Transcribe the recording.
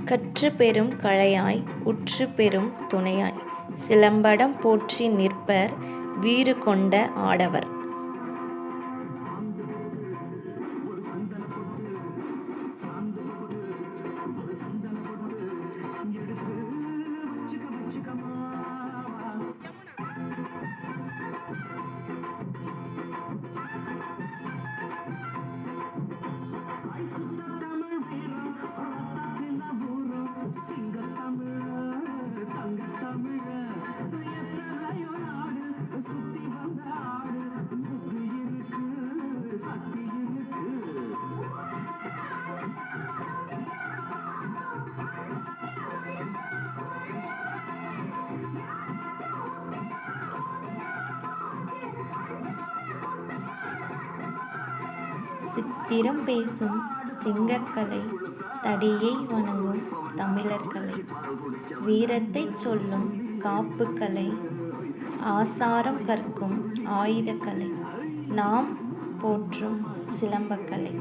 கற்று பெறும் கலையாய் உற்று பெறும் துணையாய் சிலம்படம் போற்றி நிற்பர் வீறு கொண்ட ஆடவர். சித்திரம் பேசும் சிங்கக்கலை தடியை வணங்கும் தமிழர்கலை வீரத்தைச் சொல்லும் காப்புக்கலை ஆசாரம் கற்கும் ஆயுதக்கலை நாம் போற்றும் சிலம்பக்கலை.